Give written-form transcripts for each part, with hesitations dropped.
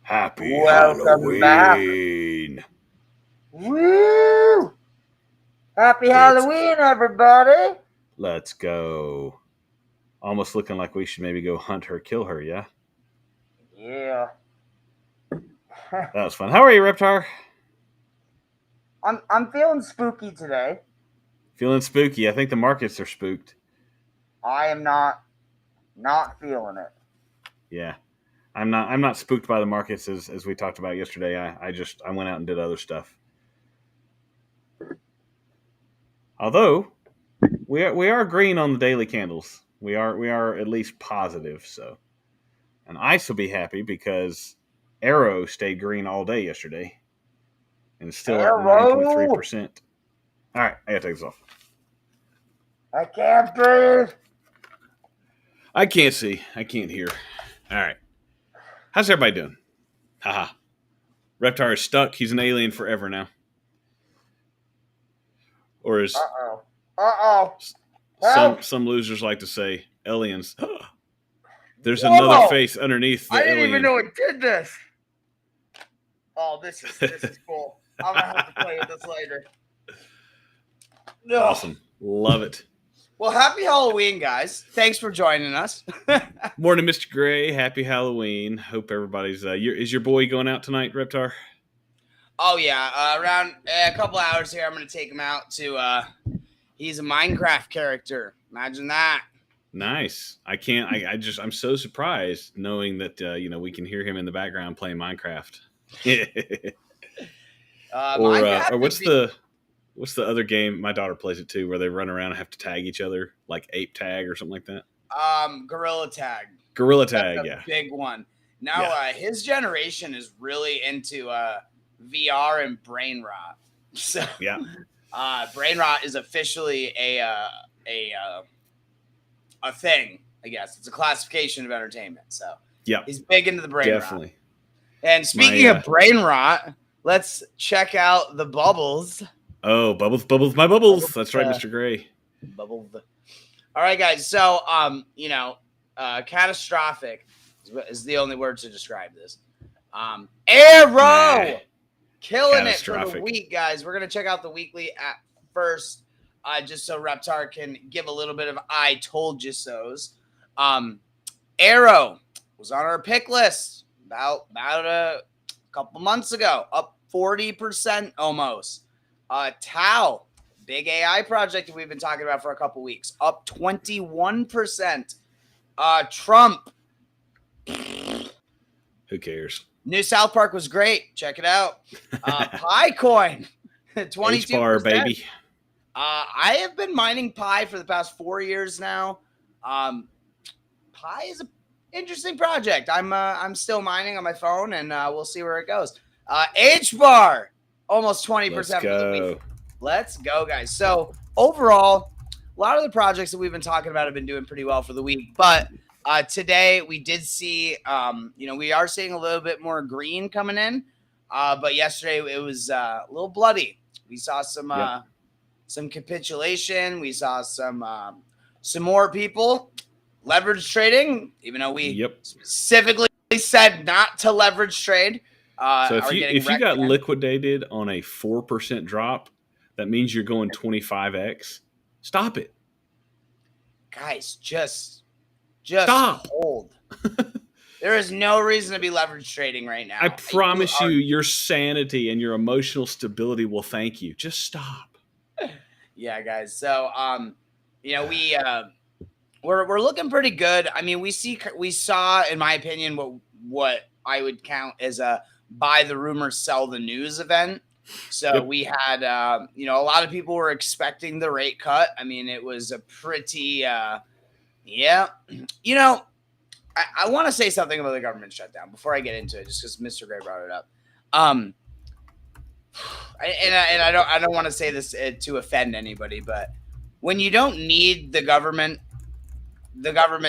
Happy Welcome back. Halloween. Woo! Happy It's- Halloween, everybody. Let's go. Almost looking like we should maybe go hunt her, kill her, yeah? Yeah. That was fun. How are you, Reptar? I'm feeling spooky today. Feeling spooky. I think the markets are spooked. I am not feeling it. Yeah. I'm not spooked by the markets as we talked about yesterday. I went out and did other stuff. Although we are green on the daily candles. We are at least positive, so. And ICE will be happy because Arrow stayed green all day yesterday. And it's still at 9.3%. All right, I gotta take this off. I can't breathe. I can't see. I can't hear. All right. How's everybody doing? Haha. Reptar is stuck. He's an alien forever now. Or as some losers like to say, aliens. There's another face underneath the I didn't alien. even know it did this. Oh, this is cool. I'm gonna have to play with this later. No. Awesome. Love it. Well, happy Halloween, guys. Thanks for joining us. Morning, Mr. Gray. Happy Halloween. Hope everybody's... is your boy going out tonight, Reptar? Oh, yeah. Around a couple hours here, I'm going to take him out to... he's a Minecraft character. Imagine that. Nice. I'm so surprised knowing that, we can hear him in the background playing Minecraft. Or what's the other game? My daughter plays it too, where they run around and have to tag each other, like ape tag or something like that. Gorilla Tag. Gorilla Tag, That's a big one. Now, his generation is really into VR and brain rot. So, yeah, brain rot is officially a thing. I guess it's a classification of entertainment. So, yeah, he's big into the brain definitely. rot. And speaking of brain rot, let's check out the bubbles. Oh, bubbles, my bubbles. That's right, Mr. Gray. Bubbles. All right, guys. So, catastrophic is the only word to describe this. Arrow killing it for the week, guys. We're gonna check out the weekly at first, just so Reptar can give a little bit of "I told you so's." Arrow was on our pick list about a couple months ago, up 40% almost. Tau, big AI project that we've been talking about for a couple weeks, up 21%. Trump. Who cares? New South Park was great. Check it out. Picoin, 22%. H-bar, baby. I have been mining Pi for the past 4 years now. Pi is an interesting project. I'm still mining on my phone, and we'll see where it goes. H-bar. Almost 20% for the week. Let's go, guys. So overall, a lot of the projects that we've been talking about have been doing pretty well for the week. But today we did see, we are seeing a little bit more green coming in. But yesterday it was a little bloody. We saw some capitulation. We saw some more people leverage trading, even though we specifically said not to leverage trade. So if you got liquidated on a 4% drop, that means you're going 25x. Stop it, guys. Just stop. Hold. There is no reason to be leverage trading right now. I promise you, your sanity and your emotional stability will thank you. Just stop. Yeah, guys. So we're looking pretty good. I mean, we saw, in my opinion, what I would count as a buy the rumor, sell the news event. So we had, a lot of people were expecting the rate cut. I mean, it was a pretty, I want to say something about the government shutdown before I get into it, just because Mr. Gray brought it up. I don't want to say this to offend anybody, but when you don't need the government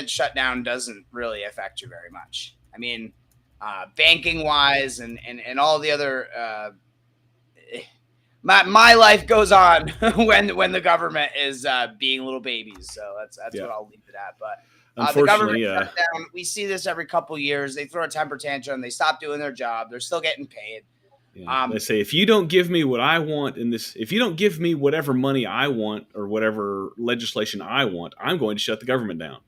shutdown doesn't really affect you very much. I mean, banking wise and all the other my life goes on when the government is being little babies. So that's what I'll leave it at. But The government shut down. We see this every couple years. They throw a temper tantrum. They stop doing their job. They're still getting paid. Yeah. They say, if you don't give me what I want in this, if you don't give me whatever money I want or whatever legislation I want, I'm going to shut the government down.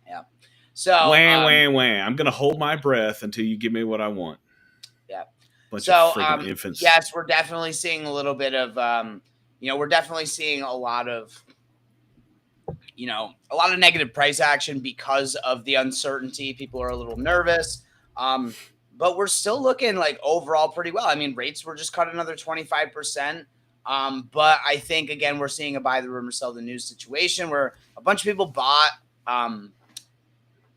Yeah. So wham. I'm going to hold my breath until you give me what I want. Yeah. Bunch of friggin' infants. Yes, we're definitely seeing a little bit of, we're definitely seeing a lot of negative price action because of the uncertainty. People are a little nervous. But we're still looking like overall pretty well. I mean, rates were just cut another 25%. But I think, again, we're seeing a buy the rumor, sell the news situation where a bunch of people bought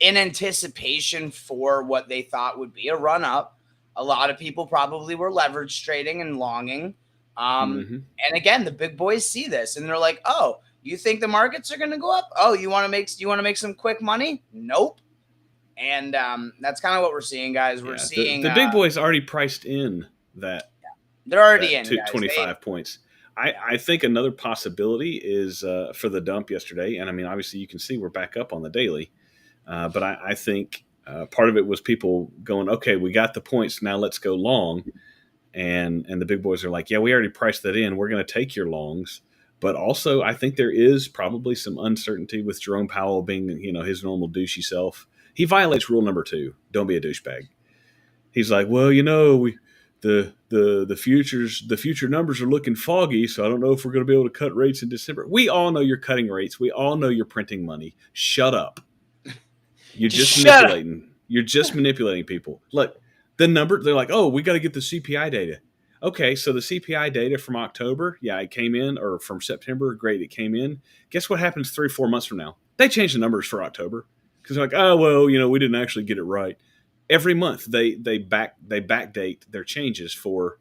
in anticipation for what they thought would be a run up. A lot of people probably were leverage trading and longing. And again, the big boys see this and they're like, oh, you think the markets are going to go up? Oh, you want to make some quick money? Nope. And that's kind of what we're seeing, guys. We're seeing the big boys already priced in that. Yeah, they're already in 25 points. I think another possibility is for the dump yesterday. And I mean, obviously you can see we're back up on the daily. But I think part of it was people going, okay, we got the points. Now let's go long. And the big boys are like, yeah, we already priced that in. We're going to take your longs. But also I think there is probably some uncertainty with Jerome Powell being, his normal douchey self. He violates rule number 2. Don't be a douchebag. He's like, well, the future numbers are looking foggy, so I don't know if we're going to be able to cut rates in December. We all know you're cutting rates. We all know you're printing money. Shut up. You're just manipulating. You're just manipulating people. Look, the number, they're like, oh, we got to get the CPI data. Okay, so the CPI data from October, it came in, or from September, great, it came in. Guess what happens 3 or 4 months from now? They change the numbers for October. Because they're like, oh, well, we didn't actually get it right. Every month they backdate their changes for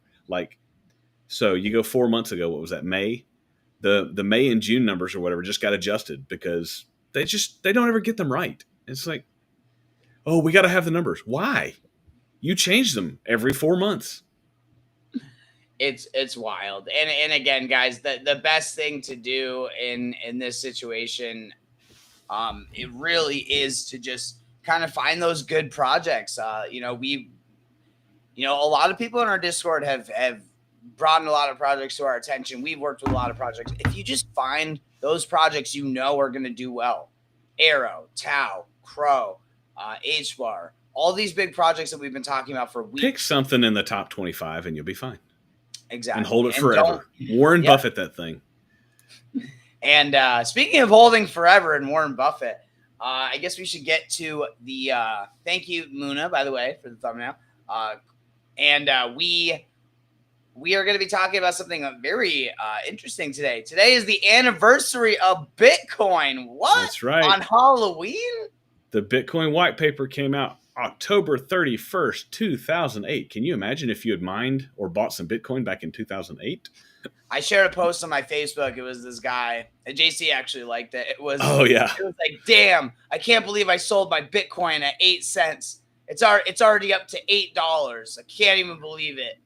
so you go 4 months ago, what was that, May? The May and June numbers or whatever just got adjusted because they don't ever get them right. It's like, oh, we got to have the numbers. Why? You change them every 4 months. It's wild. And again, guys, the best thing to do in this situation, it really is to just kind of find those good projects. A lot of people in our Discord have brought in a lot of projects to our attention. We've worked with a lot of projects. If you just find those projects are going to do well, Arrow, Tau, Crow, H-Bar, all these big projects that we've been talking about for weeks. Pick something in the top 25 and you'll be fine. Exactly. And hold it forever. Warren Buffett that thing. And speaking of holding forever and Warren Buffett, I guess we should get to the thank you, Luna, by the way, for the thumbnail. We are going to be talking about something very interesting today. Today is the anniversary of Bitcoin. What? That's right. On Halloween? The Bitcoin Whitepaper came out October 31st, 2008. Can you imagine if you had mined or bought some Bitcoin back in 2008? I shared a post on my Facebook. It was this guy. And JC actually liked it. It was like, damn, I can't believe I sold my Bitcoin at 8 cents. It's already up to $8. I can't even believe it.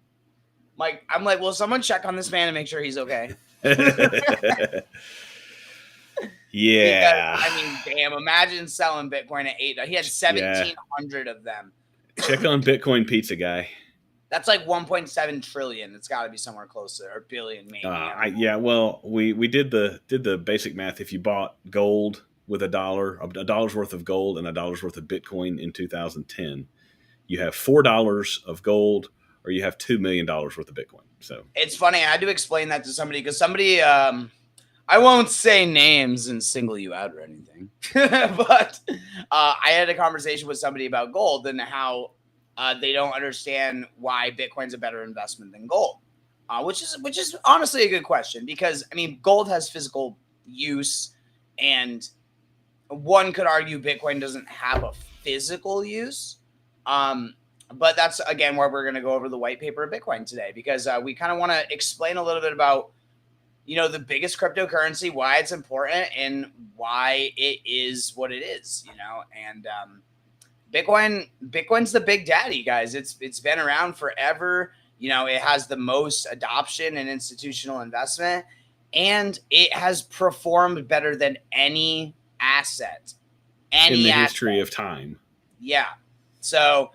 I'm like, will someone check on this man and make sure he's okay? Yeah. Because, I mean, damn, imagine selling Bitcoin at $8. He had 1,700 of them. Check on Bitcoin Pizza Guy. That's like 1.7 trillion. It's got to be somewhere closer, or billion maybe. Well, we did the basic math. If you bought gold with a dollar's worth of gold and $1 worth of Bitcoin in 2010, you have $4 of gold, or you have $2 million worth of Bitcoin. So it's funny. I had to explain that to somebody because somebody, I won't say names and single you out or anything, but I had a conversation with somebody about gold and how they don't understand why Bitcoin's a better investment than gold, which is honestly a good question because, I mean, gold has physical use and one could argue Bitcoin doesn't have a physical use. But that's, again, where we're going to go over the white paper of Bitcoin today because we kind of want to explain a little bit about, the biggest cryptocurrency, why it's important and why it is what it is, and Bitcoin's the big daddy, guys. It's been around forever. It has the most adoption and institutional investment, and it has performed better than any asset, any in the asset. history of time. Yeah. So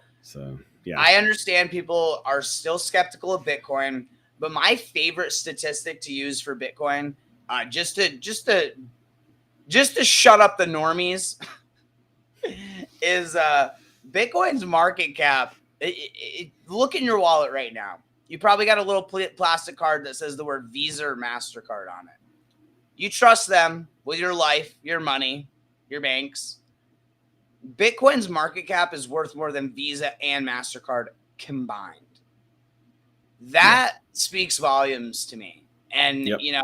yeah, I understand people are still skeptical of Bitcoin, but my favorite statistic to use for Bitcoin, just to shut up the normies, is Bitcoin's market cap. Look in your wallet right now. You probably got a little plastic card that says the word Visa or MasterCard on it. You trust them with your life, your money, your banks. Bitcoin's market cap is worth more than Visa and MasterCard combined. That speaks volumes to me. And, you know,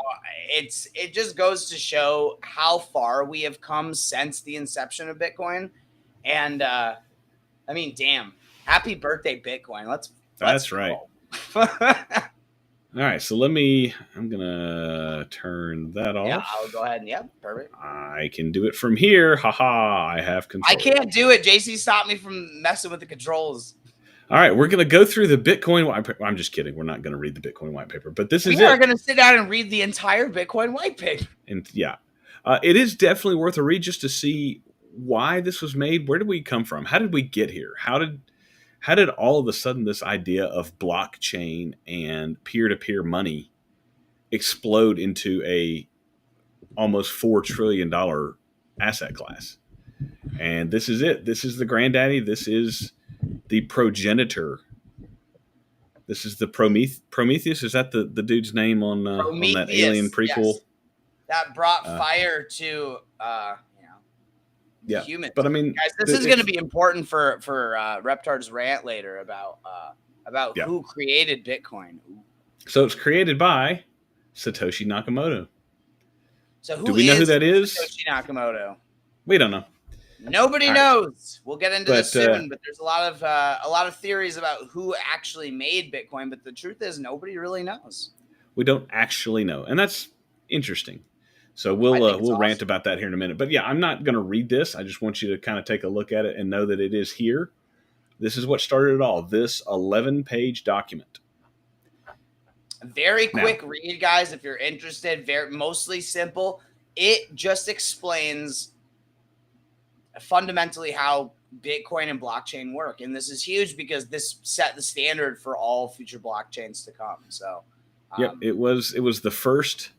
it just goes to show how far we have come since the inception of Bitcoin. And, I mean, damn, happy birthday, Bitcoin. that's right. All right, so I'm going to turn that off. Yeah, I'll go ahead and, perfect. I can do it from here. Haha, I have control. I can't do it. JC stopped me from messing with the controls. All right, we're going to go through the Bitcoin white paper. I'm just kidding. We're not going to read the Bitcoin white paper, but this is it. We are going to sit down and read the entire Bitcoin white paper. And it is definitely worth a read just to see why this was made. Where did we come from? How did we get here? How did all of a sudden this idea of blockchain and peer-to-peer money explode into a almost $4 trillion asset class? And this is it. This is the granddaddy. This is the progenitor. This is the Prometheus. Is that the dude's name on that Alien prequel? Yes. That brought fire to humans. But I mean, guys, this is going to be important for Reptar's rant later about who created Bitcoin. So it's created by Satoshi Nakamoto. So do we know who that is? Satoshi Nakamoto. We don't know. Nobody knows. We'll get into this soon, but there's a lot of theories about who actually made Bitcoin. But the truth is, nobody really knows. We don't actually know, and that's interesting. So we'll rant about that here in a minute. But I'm not going to read this. I just want you to kind of take a look at it and know that it is here. This is what started it all. This 11-page document. Very quick read, guys, if you're interested. Mostly simple. It just explains fundamentally how Bitcoin and blockchain work. And this is huge because this set the standard for all future blockchains to come. So it was the first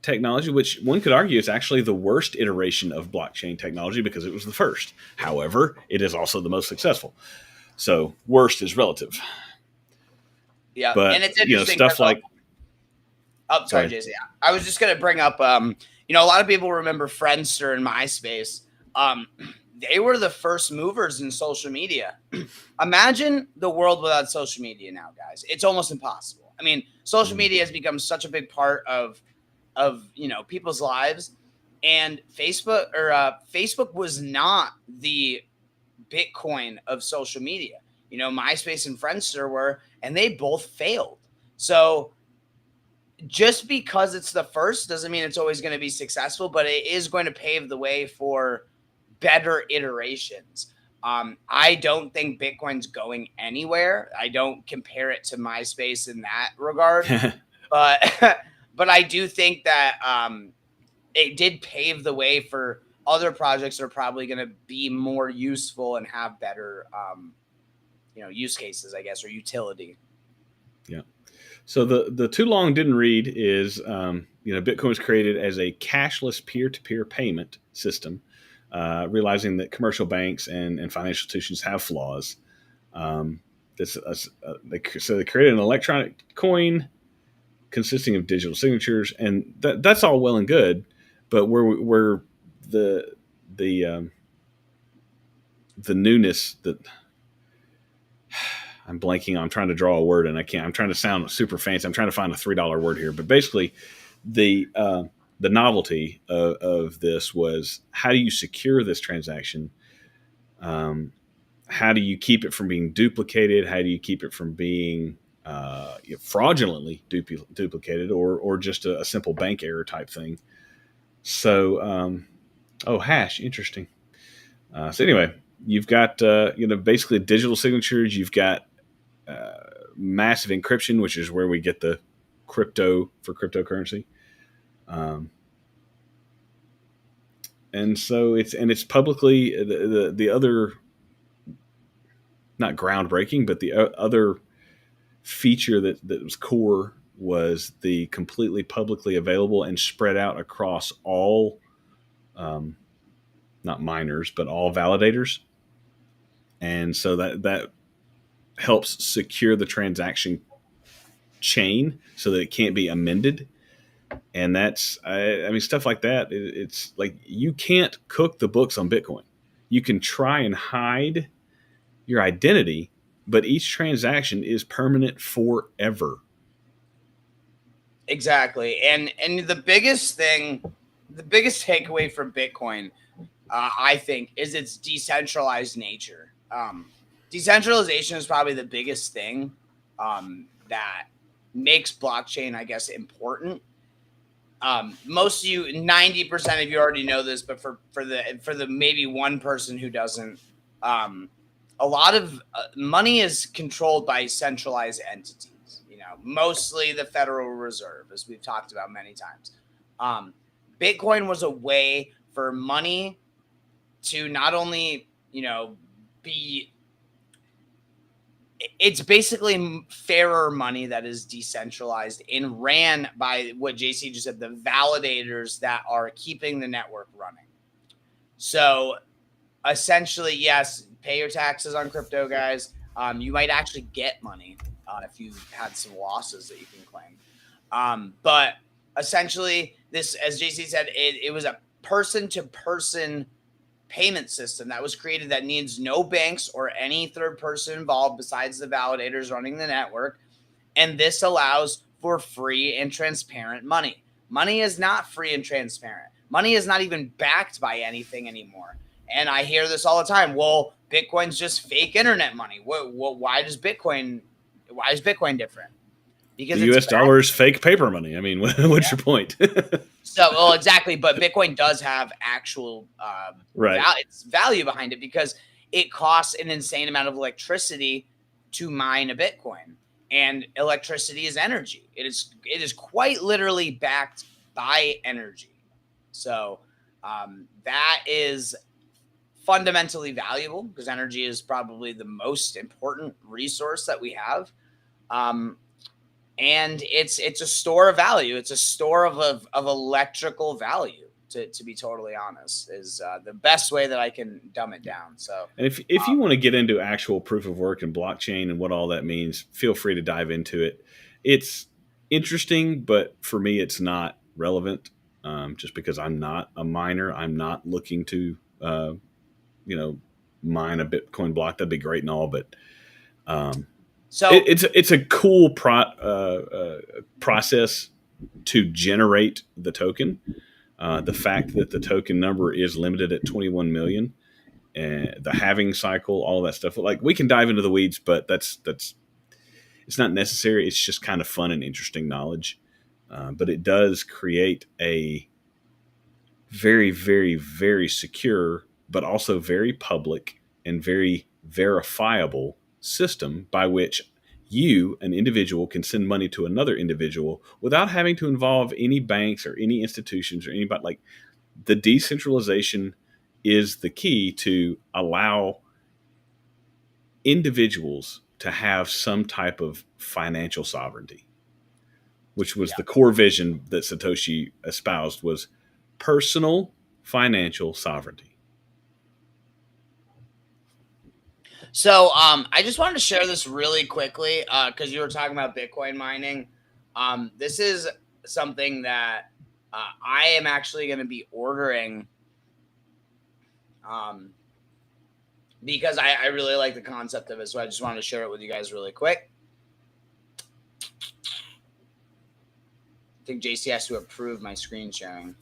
technology, which one could argue is actually the worst iteration of blockchain technology because it was the first. However, it is also the most successful. So worst is relative. Yeah, but and it's interesting. Stuff like. Oh, sorry, JC. I was just going to bring up. A lot of people remember Friendster and MySpace. They were the first movers in social media. Imagine the world without social media now, guys. It's almost impossible. I mean, social media has become such a big part of people's lives, and Facebook was not the Bitcoin of social media. MySpace and Friendster were, and they both failed. So just because it's the first doesn't mean it's always going to be successful, but it is going to pave the way for better iterations. I don't think Bitcoin's going anywhere. I don't compare it to MySpace in that regard, but I do think that it did pave the way for other projects that are probably going to be more useful and have better, use cases, I guess, or utility. Yeah. So the too long didn't read is, Bitcoin was created as a cashless peer-to-peer payment system, realizing that commercial banks and financial institutions have flaws. They created an electronic coin consisting of digital signatures, and that's all well and good, but where the newness that I'm blanking. I'm trying to draw a word and I can't. I'm trying to sound super fancy. I'm trying to find a $3 word here, but basically, the novelty of this was, how do you secure this transaction? How do you keep it from being duplicated? How do you keep it from being fraudulently duplicated, or just a simple bank error type thing? So, hash, interesting. So anyway, you've got basically digital signatures. You've got massive encryption, which is where we get the crypto for cryptocurrency. And so it's publicly the other, not groundbreaking, but the other feature that was core was the completely publicly available and spread out across all, not miners, but all validators. And so that helps secure the transaction chain so that it can't be amended. And that's, I mean, stuff like that. It's like you can't cook the books on Bitcoin. You can try and hide your identity, but each transaction is permanent forever. Exactly. And the biggest takeaway from Bitcoin, I think, is its decentralized nature. Decentralization is probably the biggest thing that makes blockchain, I guess, important. Most of you, 90% of you already know this, but for the maybe one person who doesn't, a lot of money is controlled by centralized entities. Mostly the Federal Reserve, as we've talked about many times. Bitcoin was a way for money to not only, be, it's basically fairer money that is decentralized and ran by what JC just said, the validators that are keeping the network running. So essentially, yes, pay your taxes on crypto, guys. You might actually get money if you had some losses that you can claim. But essentially, this, as JC said, it was a person-to-person payment system that was created that needs no banks or any third person involved besides the validators running the network. And this allows for free and transparent money. Money is not free and transparent. Money is not even backed by anything anymore. And I hear this all the time. Well, Bitcoin's just fake internet money. Why is Bitcoin different? Because the US dollar is fake paper money. I mean, what's your point? So, well, exactly. But Bitcoin does have actual its value behind it because it costs an insane amount of electricity to mine a Bitcoin. And electricity is energy. It is quite literally backed by energy. So that is fundamentally valuable because energy is probably the most important resource that we have. And it's a store of value. It's a store of electrical value, to be totally honest, is the best way that I can dumb it down. So, and if you want to get into actual proof of work and blockchain and what all that means, feel free to dive into it. It's interesting, but for me, it's not relevant. Just because I'm not a miner, I'm not looking to, mine a Bitcoin block. That'd be great and all, but so it's a cool process to generate the token. The fact that the token number is limited at 21 million, and the halving cycle, all that stuff. Like, we can dive into the weeds, but that's it's not necessary. It's just kind of fun and interesting knowledge. But it does create a very, very, very secure, but also very public and very verifiable system by which you, an individual, can send money to another individual without having to involve any banks or any institutions or anybody. Like, the decentralization is the key to allow individuals to have some type of financial sovereignty, which was the core vision that Satoshi espoused, was personal financial sovereignty. So I just wanted to share this really quickly because you were talking about Bitcoin mining. This is something that I am actually going to be ordering because I really like the concept of it. So I just wanted to share it with you guys really quick. I think JC has to approve my screen sharing.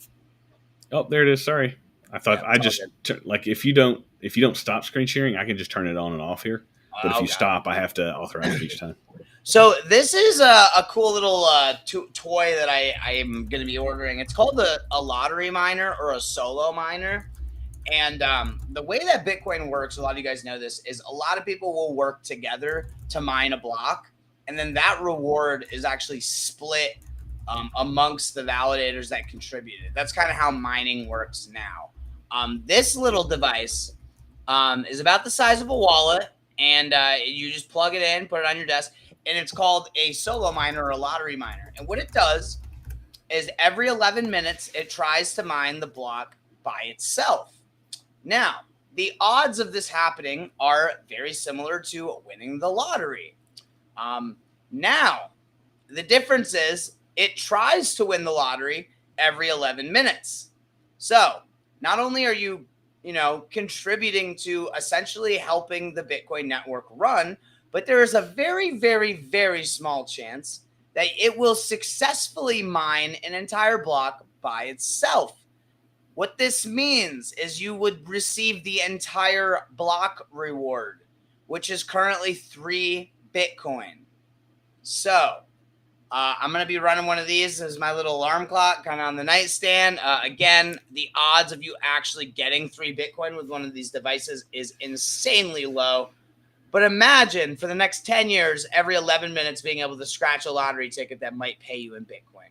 Oh, there it is. Sorry. I thought I just like if you don't stop screen sharing, I can just turn it on and off here. But if you stop, I have to authorize it each time. So this is a cool little toy that I am going to be ordering. It's called a lottery miner or a solo miner. And the way that Bitcoin works, a lot of you guys know this, is a lot of people will work together to mine a block. And then that reward is actually split amongst the validators that contributed. That's kind of how mining works now. This little device is about the size of a wallet, and you just plug it in, put it on your desk, and it's called a solo miner or a lottery miner. And what it does is every 11 minutes, it tries to mine the block by itself. Now, the odds of this happening are very similar to winning the lottery. Now, the difference is it tries to win the lottery every 11 minutes. So not only are you, contributing to essentially helping the Bitcoin network run, but there is a very, very, very small chance that it will successfully mine an entire block by itself. What this means is you would receive the entire block reward, which is currently 3 Bitcoin. So I'm going to be running one of these as my little alarm clock kind of on the nightstand. Again, the odds of you actually getting 3 Bitcoin with one of these devices is insanely low. But imagine for the next 10 years, every 11 minutes being able to scratch a lottery ticket that might pay you in Bitcoin.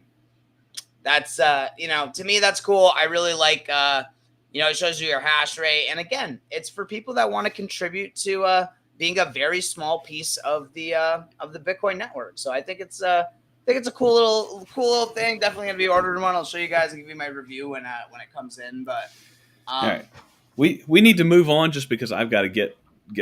That's, to me, that's cool. I really like, it shows you your hash rate. And again, it's for people that want to contribute to being a very small piece of the Bitcoin network. So I think it's a cool little thing. Definitely gonna be ordering one. I'll show you guys and give you my review when it comes in. But all right, we need to move on just because I've got to get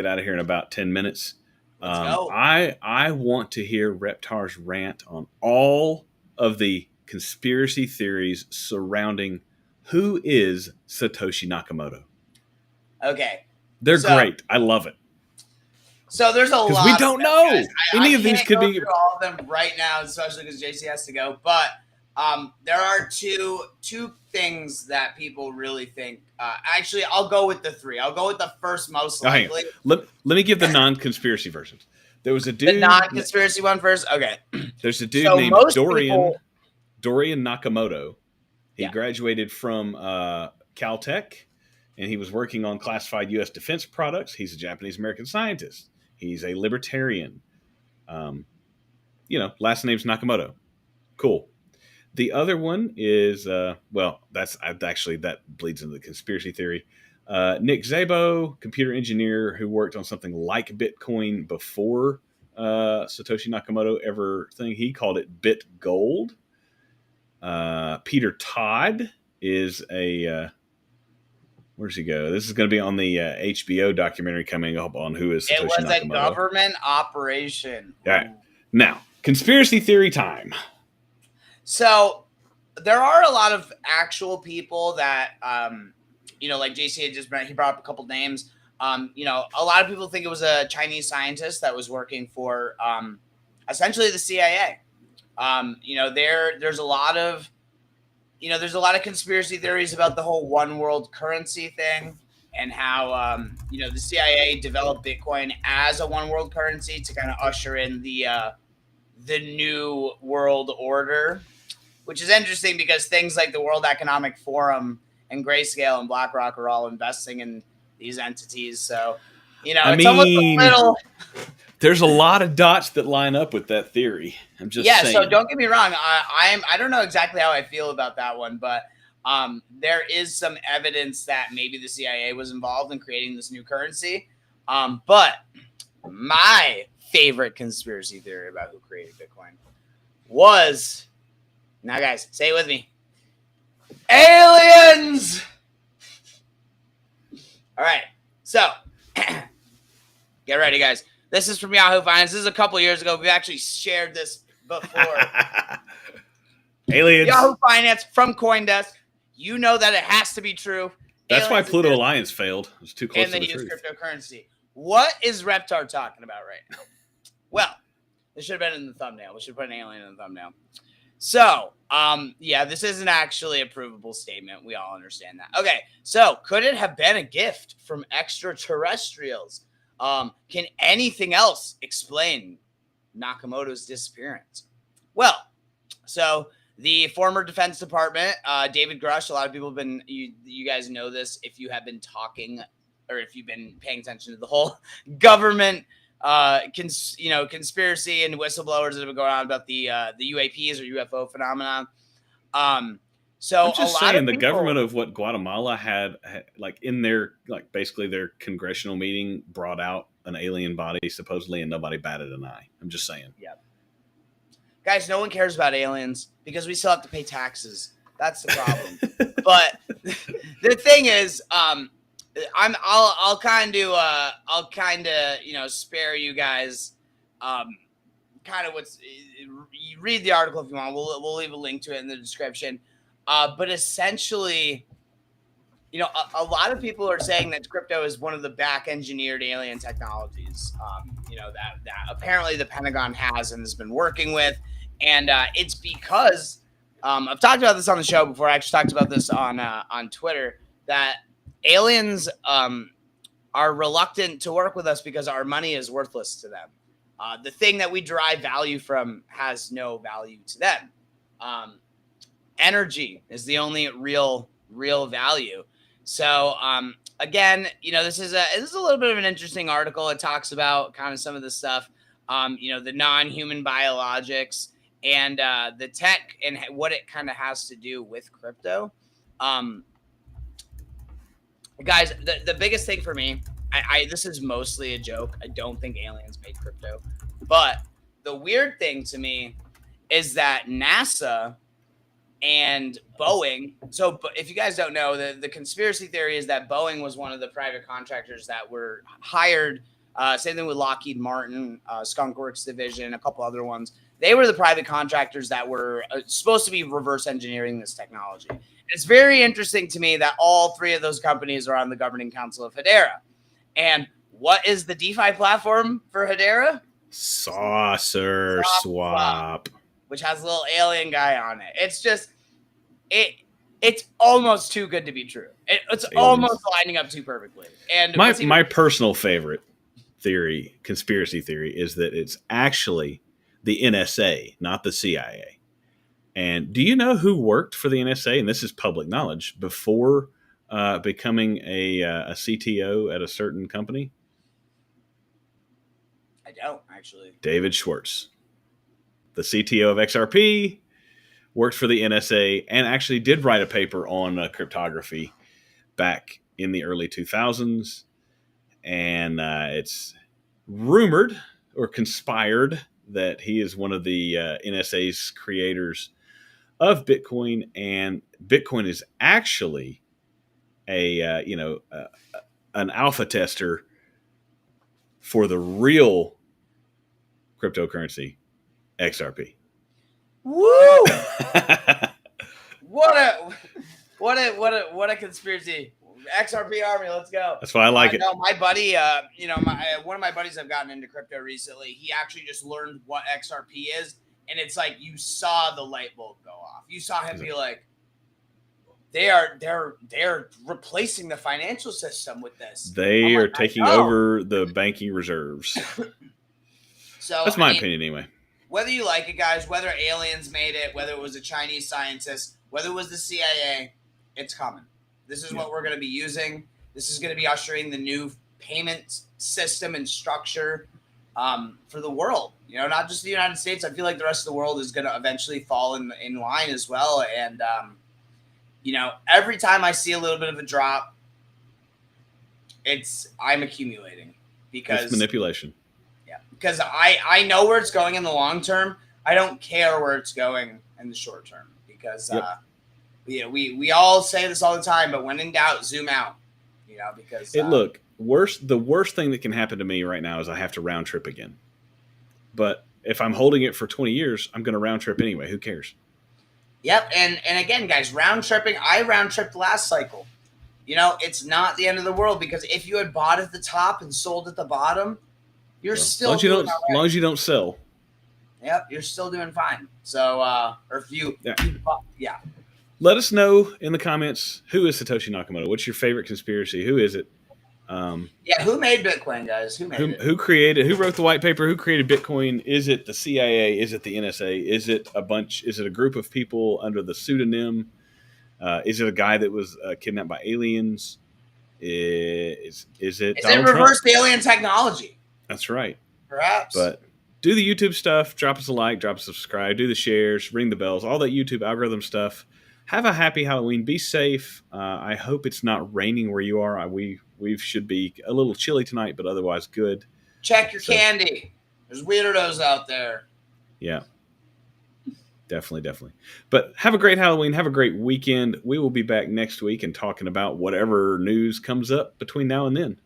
out of here in about 10 minutes. Let's go. I want to hear Reptar's rant on all of the conspiracy theories surrounding who is Satoshi Nakamoto. Okay, they're great. I love it. So there's a lot. Because we don't know. Any of these could be. All of them right now, especially because JC has to go. But there are two things that people really think. Actually, I'll go with the 3. I'll go with the first most likely. Let me give the non-conspiracy versions. There was a dude. The non-conspiracy one first. Okay. There's a dude named Dorian Nakamoto. He graduated from Caltech, and he was working on classified U.S. defense products. He's a Japanese-American scientist. He's a libertarian. Last name's Nakamoto. Cool. The other one is, that bleeds into the conspiracy theory. Nick Szabo, computer engineer who worked on something like Bitcoin before Satoshi Nakamoto ever thing. He called it Bit Gold. Peter Todd is a... where's he go? This is going to be on the HBO documentary coming up on who is Satoshi Nakamoto. It was a government operation. All right. Now, conspiracy theory time. So there are a lot of actual people that, like JC had just he brought up a couple names. A lot of people think it was a Chinese scientist that was working for essentially the CIA. There's a lot of conspiracy theories about the whole one world currency thing and how, the CIA developed Bitcoin as a one world currency to kind of usher in the new world order, which is interesting because things like the World Economic Forum and Grayscale and BlackRock are all investing in these entities. So, it's almost a little... There's a lot of dots that line up with that theory. I'm just saying. So don't get me wrong. I don't know exactly how I feel about that one, but there is some evidence that maybe the CIA was involved in creating this new currency. But my favorite conspiracy theory about who created Bitcoin was, now guys, say it with me, aliens. All right. So get ready, guys. This is from Yahoo Finance. This is a couple years ago. We've actually shared this before. Aliens. Yahoo Finance from CoinDesk. You know that it has to be true. That's why Pluto Alliance failed. It was too close to the truth. And they use cryptocurrency. What is Reptar talking about right now? Well, this should have been in the thumbnail. We should put an alien in the thumbnail. So, this isn't actually a provable statement. We all understand that. Okay, so could it have been a gift from extraterrestrials? Can anything else explain Nakamoto's disappearance? Well, so the former Defense Department, David Grush, a lot of people have been, you guys know this if you have been talking or if you've been paying attention to the whole government, conspiracy and whistleblowers that have been going on about the UAPs or UFO phenomenon. So I'm just a lot saying of the people, government of what Guatemala had like in their like basically their congressional meeting brought out an alien body supposedly, and nobody batted an eye. I'm just saying. yeah, guys, no one cares about aliens because we still have to pay taxes. That's the problem. But the thing is, I'll kind of spare you guys, kind of what's you read the article if you want. We'll leave a link to it in the description. But essentially, a lot of people are saying that crypto is one of the back engineered alien technologies, that apparently the Pentagon has and has been working with. And it's because I've talked about this on the show before. I actually talked about this on Twitter, that aliens are reluctant to work with us because our money is worthless to them. The thing that we derive value from has no value to them. Energy is the only real value. So again, this is a little bit of an interesting article. It talks about kind of some of the stuff, the non-human biologics and the tech and what it kind of has to do with crypto. Guys, the biggest thing for me, this is mostly a joke. I don't think aliens made crypto, but the weird thing to me is that NASA and Boeing. So if you guys don't know, the conspiracy theory is that Boeing was one of the private contractors that were hired. Same thing with Lockheed Martin, Skunk Works division, a couple other ones. They were the private contractors that were supposed to be reverse engineering this technology. And it's very interesting to me that all three of those companies are on the governing council of Hedera. And what is the DeFi platform for Hedera? Saucer Swap, which has a little alien guy on it. It's just, it's almost too good to be true. It's almost lining up too perfectly. And my personal favorite conspiracy theory, is that it's actually the NSA, not the CIA. And do you know who worked for the NSA? And this is public knowledge before becoming a CTO at a certain company. I don't actually. David Schwartz, the CTO of XRP, worked for the NSA and actually did write a paper on cryptography back in the early 2000s. And it's rumored or conspired that he is one of the NSA's creators of Bitcoin, and Bitcoin is actually an alpha tester for the real cryptocurrency, XRP. Woo! What a conspiracy. XRP army, let's go. That's why I like it. No, my buddy, one of my buddies have gotten into crypto recently. He actually just learned what XRP is, and it's like you saw the light bulb go off. You saw him be like, they're replacing the financial system with this. They are taking over the banking reserves. So that's my opinion anyway. Whether you like it, guys, whether aliens made it, whether it was a Chinese scientist, whether it was the CIA, it's coming. This is what we're going to be using. This is going to be ushering the new payment system and structure for the world. Not just the United States. I feel like the rest of the world is going to eventually fall in line as well. And, every time I see a little bit of a drop, I'm accumulating because it's manipulation. Yeah, because I know where it's going in the long term. I don't care where it's going in the short term because we all say this all the time, but when in doubt, zoom out. Because the worst thing that can happen to me right now is I have to round trip again. But if I'm holding it for 20 years, I'm going to round trip anyway. Who cares? Yep, and again, guys, round tripping. I round tripped last cycle. It's not the end of the world because if you had bought at the top and sold at the bottom, you're still doing all right. As long as you don't sell. Yep, you're still doing fine. So, or if you, Let us know in the comments, who is Satoshi Nakamoto? What's your favorite conspiracy? Who is it? Who made Bitcoin, guys? Who wrote the white paper? Who created Bitcoin? Is it the CIA? Is it the NSA? Is it a group of people under the pseudonym? Is it a guy that was kidnapped by aliens? Is it reverse alien technology? That's right. Perhaps. But do the YouTube stuff. Drop us a like. Drop us a subscribe. Do the shares. Ring the bells. All that YouTube algorithm stuff have a happy Halloween. Be safe. I hope it's not raining where you are. We should be a little chilly tonight, but otherwise good. Check your candy. There's weirdos out there. Yeah. Definitely. But have a great Halloween. Have a great weekend. We will be back next week and talking about whatever news comes up between now and then.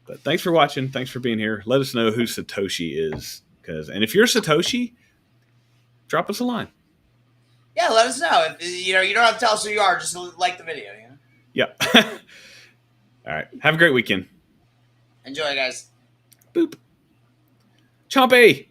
But thanks for watching. Thanks for being here. Let us know who Satoshi is. And if you're Satoshi, drop us a line. Yeah, let us know. If, you don't have to tell us who you are. Just like the video. Yeah. All right. Have a great weekend. Enjoy, guys. Boop. Chompy.